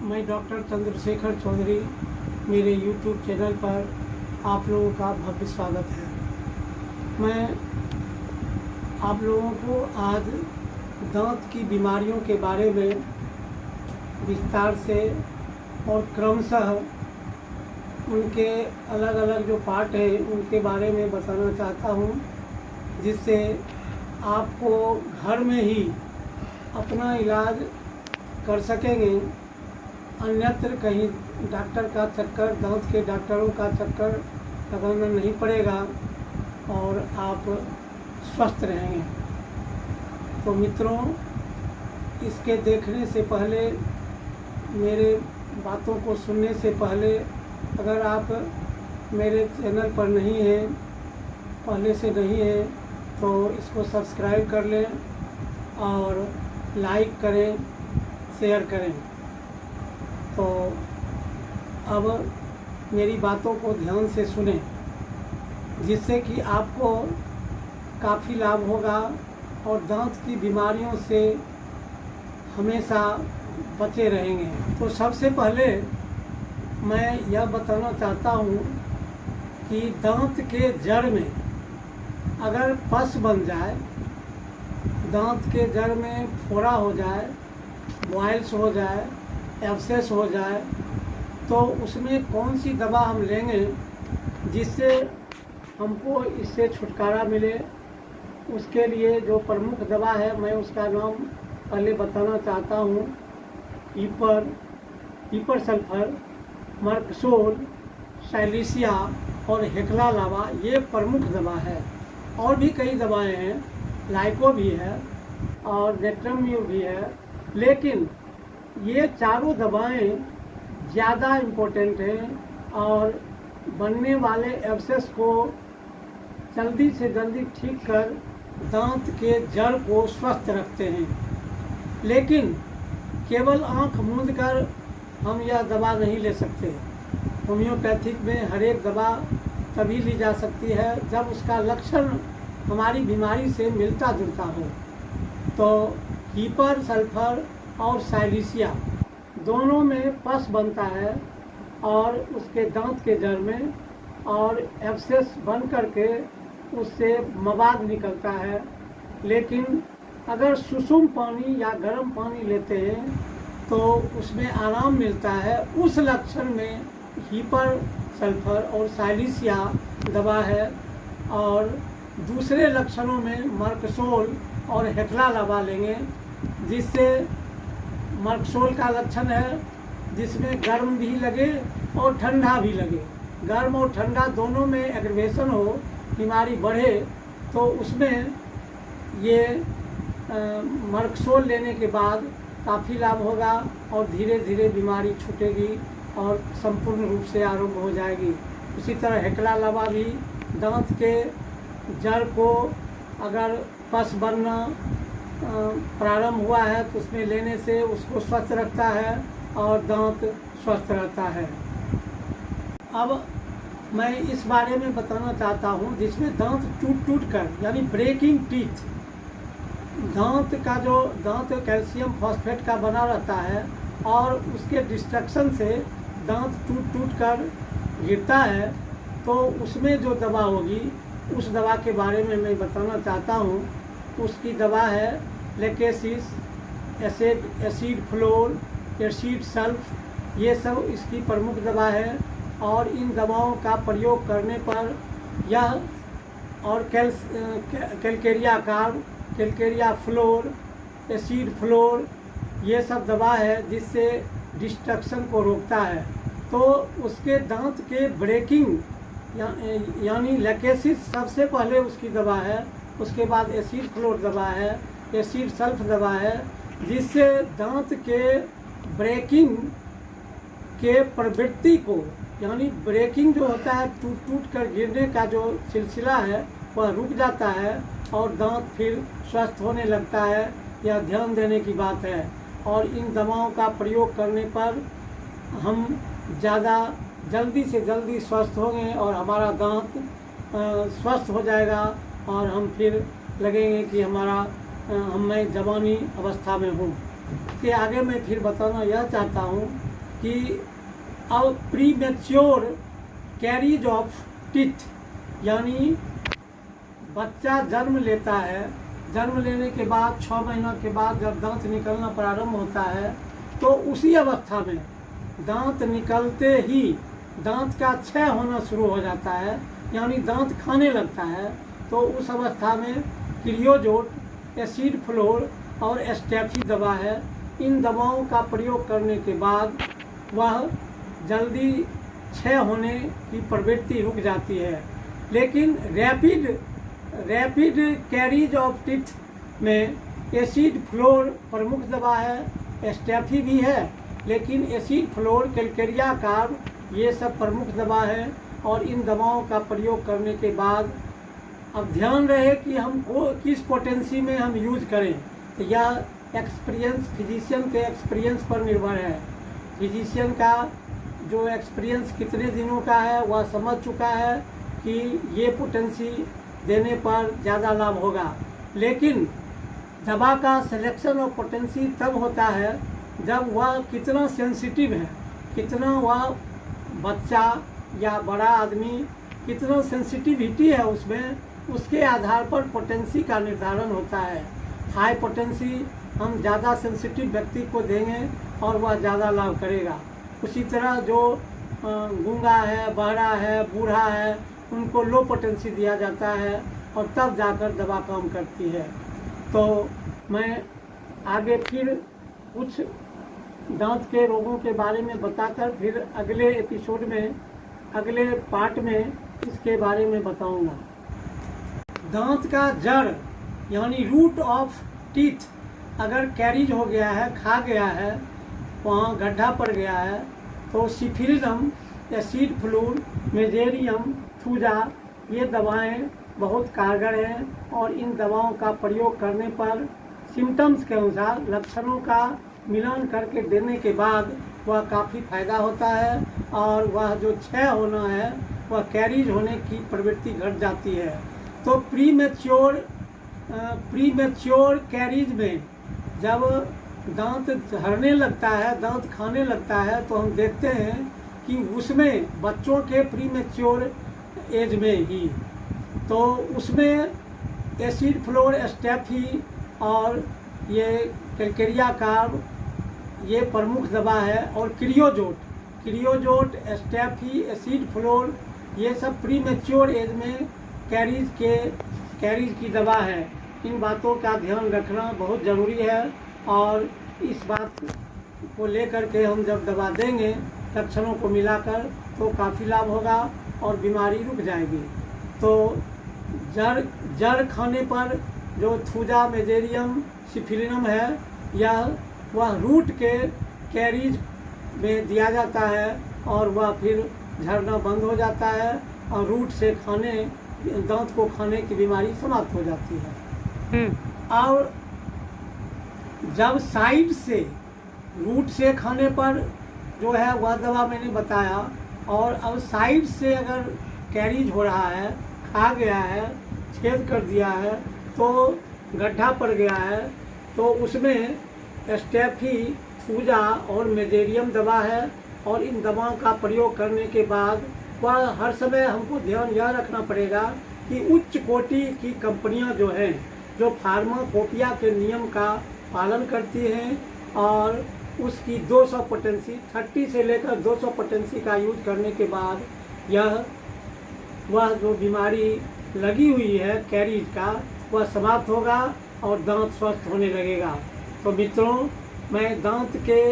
मैं डॉक्टर चंद्रशेखर चौधरी, मेरे YouTube channel पर आप लोगों का भव्य स्वागत है। मैं आप लोगों को आज दांत की बीमारियों के बारे में विस्तार से और क्रमशः उनके अलग अलग जो पार्ट हैं उनके बारे में बताना चाहता हूँ, जिससे आपको घर में ही अपना इलाज कर सकेंगे। अन्यत्र कहीं डॉक्टर का चक्कर, दांत के डॉक्टरों का चक्कर लगाना नहीं पड़ेगा और आप स्वस्थ रहेंगे। तो मित्रों, इसके देखने से पहले, मेरे बातों को सुनने से पहले, अगर आप मेरे चैनल पर नहीं हैं, पहले से नहीं हैं, तो इसको सब्सक्राइब कर लें और लाइक करें, शेयर करें। तो अब मेरी बातों को ध्यान से सुनें, जिससे कि आपको काफ़ी लाभ होगा और दांत की बीमारियों से हमेशा बचे रहेंगे। तो सबसे पहले मैं यह बताना चाहता हूँ कि दांत के जड़ में अगर पस बन जाए, दांत के जड़ में फोड़ा हो जाए, बॉयल्स हो जाए, एब्सेस हो जाए, तो उसमें कौन सी दवा हम लेंगे जिससे हमको इससे छुटकारा मिले। उसके लिए जो प्रमुख दवा है, मैं उसका नाम पहले बताना चाहता हूँ। ईपर सल्फर, मर्कसोल, साइलिसिया और हेक्ला लावा, ये प्रमुख दवा है। और भी कई दवाएं हैं, लाइको भी है और नेट्रम्यू भी है, लेकिन ये चारों दवाएं ज़्यादा इम्पोर्टेंट हैं और बनने वाले एब्सेस को जल्दी से जल्दी ठीक कर दांत के जड़ को स्वस्थ रखते हैं। लेकिन केवल आंख मूंद कर हम यह दवा नहीं ले सकते। होम्योपैथिक में हर एक दवा तभी ली जा सकती है जब उसका लक्षण हमारी बीमारी से मिलता जुलता हो। तो ईपर सल्फर और साइलिसिया दोनों में पस बनता है और उसके दांत के जड़ में, और एब्सेस बन करके उससे मवाद निकलता है। लेकिन अगर सुसुम पानी या गर्म पानी लेते हैं तो उसमें आराम मिलता है। उस लक्षण में ईपर सल्फर और साइलिसिया दवा है, और दूसरे लक्षणों में मर्कसोल और हेक्ला लावा लेंगे। जिससे मर्कसोल का लक्षण है जिसमें गर्म भी लगे और ठंडा भी लगे, गर्म और ठंडा दोनों में एग्रेवेशन हो, बीमारी बढ़े, तो उसमें ये मर्कसोल लेने के बाद काफ़ी लाभ होगा और धीरे धीरे बीमारी छूटेगी और संपूर्ण रूप से आरोग्य हो जाएगी। उसी तरह हेक्ला लावा भी दांत के जड़ को अगर पस बनना प्रारंभ हुआ है तो उसमें लेने से उसको स्वस्थ रखता है और दांत स्वस्थ रहता है। अब मैं इस बारे में बताना चाहता हूँ जिसमें दांत टूट कर, यानी ब्रेकिंग टीथ, दांत कैल्शियम फॉस्फेट का बना रहता है और उसके डिस्ट्रक्शन से दांत टूट कर गिरता है। तो उसमें जो दवा होगी, उस दवा के बारे में मैं बताना चाहता हूँ। उसकी दवा है lachesis, acid floor, acid sulph, ये सब इसकी प्रमुख दवा है। और इन दवाओं का प्रयोग करने पर यह और Calcarea carb, Calcarea floor, acid floor, ये सब दवा है जिससे डिस्ट्रक्शन को रोकता है। तो उसके दांत के ब्रेकिंग यानी लेकेसिस सबसे पहले उसकी दवा है। उसके बाद एसिड फ्लोर दवा है, एसिड सल्फ दवा है, जिससे दांत के ब्रेकिंग के प्रवृत्ति को, यानी ब्रेकिंग जो होता है, टूट कर गिरने का जो सिलसिला है, वह रुक जाता है और दांत फिर स्वस्थ होने लगता है। यह ध्यान देने की बात है। और इन दवाओं का प्रयोग करने पर हम ज़्यादा जल्दी से जल्दी स्वस्थ होंगे और हमारा दांत स्वस्थ हो जाएगा और हम फिर लगेंगे कि मैं जवानी अवस्था में हूँ। इसके आगे मैं फिर बताना यह चाहता हूँ कि अब pre mature carries of teeth, यानी बच्चा जन्म लेता है, जन्म लेने के बाद 6 महीना के बाद जब दांत निकलना प्रारंभ होता है तो उसी अवस्था में दांत निकलते ही दांत का क्षय होना शुरू हो जाता है, यानी दांत खाने लगता है। तो उस अवस्था में क्रियोजोट, एसिड फ्लोर और स्टेफी दवा है। इन दवाओं का प्रयोग करने के बाद वह जल्दी क्षय होने की प्रवृत्ति रुक जाती है। लेकिन रैपिड कैरीज ऑफ टीथ में एसिड फ्लोर प्रमुख दवा है, स्टेफी भी है, लेकिन एसिड फ्लोर, कैलकेरिया कार्ब ये सब प्रमुख दवा है। और इन दवाओं का प्रयोग करने के बाद अब ध्यान रहे कि हम किस पोटेंसी में हम यूज करें, तो यह फिजिशियन के एक्सपीरियंस पर निर्भर है। फिजिशियन का जो एक्सपीरियंस कितने दिनों का है वह समझ चुका है कि ये पोटेंसी देने पर ज़्यादा लाभ होगा। लेकिन दवा का सिलेक्शन ऑफ पोटेंसी तब होता है जब वह कितना सेंसिटिव है, कितना वह बच्चा या बड़ा आदमी कितना सेंसिटिविटी है उसमें, उसके आधार पर पोटेंसी का निर्धारण होता है। हाई पोटेंसी हम ज़्यादा सेंसिटिव व्यक्ति को देंगे और वह ज़्यादा लाभ करेगा। उसी तरह जो गूंगा है, बहरा है, बूढ़ा है, उनको लो पोटेंसी दिया जाता है और तब जाकर दवा काम करती है। तो मैं आगे फिर कुछ दांत के रोगों के बारे में बताकर फिर अगले एपिसोड में, अगले पार्ट में इसके बारे में बताऊंगा। दांत का जड़ यानी रूट ऑफ टीथ अगर कैरीज हो गया है, खा गया है, वहाँ गड्ढा पड़ गया है, तो सिफिलिनम, एसिड फ्लूर, मेजेरियम, थूजा ये दवाएं बहुत कारगर हैं। और इन दवाओं का प्रयोग करने पर सिम्टम्स के अनुसार लक्षणों का मिलान करके देने के बाद वह काफ़ी फायदा होता है और वह जो क्षय होना है वह कैरीज होने की प्रवृत्ति घट जाती है। तो प्री मैच्योर कैरीज में जब दांत झड़ने लगता है, दांत खाने लगता है, तो हम देखते हैं कि उसमें बच्चों के प्री मैच्योर एज में ही तो उसमें एसिड फ्लोर, स्टेफी और ये कैलकेरिया कार्ब ये प्रमुख दवा है। और क्रियोजोट, स्टेफी, एसिड फ्लोर ये सब प्री मैच्योर एज में कैरीज की दवा है। इन बातों का ध्यान रखना बहुत ज़रूरी है और इस बात को लेकर के हम जब दवा देंगे लक्षणों को मिलाकर तो काफ़ी लाभ होगा और बीमारी रुक जाएगी। तो जड़ खाने पर जो थूजा, मेजेरियम, सिफिलिनम है यह वह रूट के कैरीज में दिया जाता है और वह फिर झड़ना बंद हो जाता है और रूट से दांत को खाने की बीमारी समाप्त हो जाती है। और जब साइड से रूट से खाने पर जो है वह दवा मैंने बताया, और अब साइड से अगर कैरीज हो रहा है, खा गया है, छेद कर दिया है, तो गड्ढा पड़ गया है, तो उसमें स्टेफी, थूजा और मेजेरियम दवा है। और इन दवाओं का प्रयोग करने के बाद वह हर समय हमको ध्यान यह रखना पड़ेगा कि उच्च कोटि की कंपनियां जो हैं, जो फार्माकोपिया के नियम का पालन करती हैं और उसकी 200 पोटेंसी 30 से लेकर 200 पोटेंसी का यूज करने के बाद वह जो बीमारी लगी हुई है कैरीज का वह समाप्त होगा और दांत स्वस्थ होने लगेगा। तो मित्रों, मैं दांत के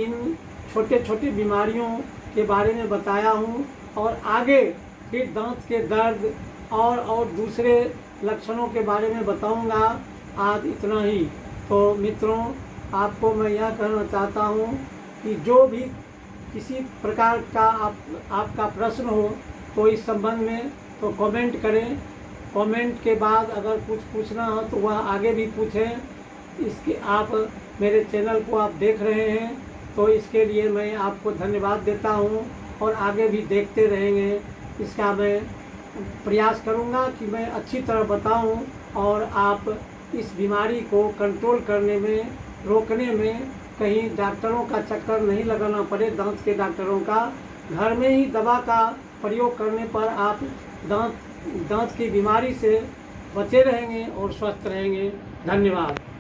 इन छोटे छोटे बीमारियों के बारे में बताया हूँ और आगे फिर दांत के दर्द और दूसरे लक्षणों के बारे में बताऊँगा। आज इतना ही। तो मित्रों, आपको मैं यह कहना चाहता हूँ कि जो भी किसी प्रकार का आपका प्रश्न हो तो इस संबंध में तो कमेंट करें। कमेंट के बाद अगर कुछ पूछना हो तो वह आगे भी पूछें। इसके आप मेरे चैनल को आप देख रहे हैं तो इसके लिए मैं आपको धन्यवाद देता हूं और आगे भी देखते रहेंगे। इसका मैं प्रयास करूंगा कि मैं अच्छी तरह बताऊं और आप इस बीमारी को कंट्रोल करने में, रोकने में कहीं डॉक्टरों का चक्कर नहीं लगाना पड़े, दांत के डॉक्टरों का, घर में ही दवा का प्रयोग करने पर आप दांत की बीमारी से बचे रहेंगे और स्वस्थ रहेंगे। धन्यवाद।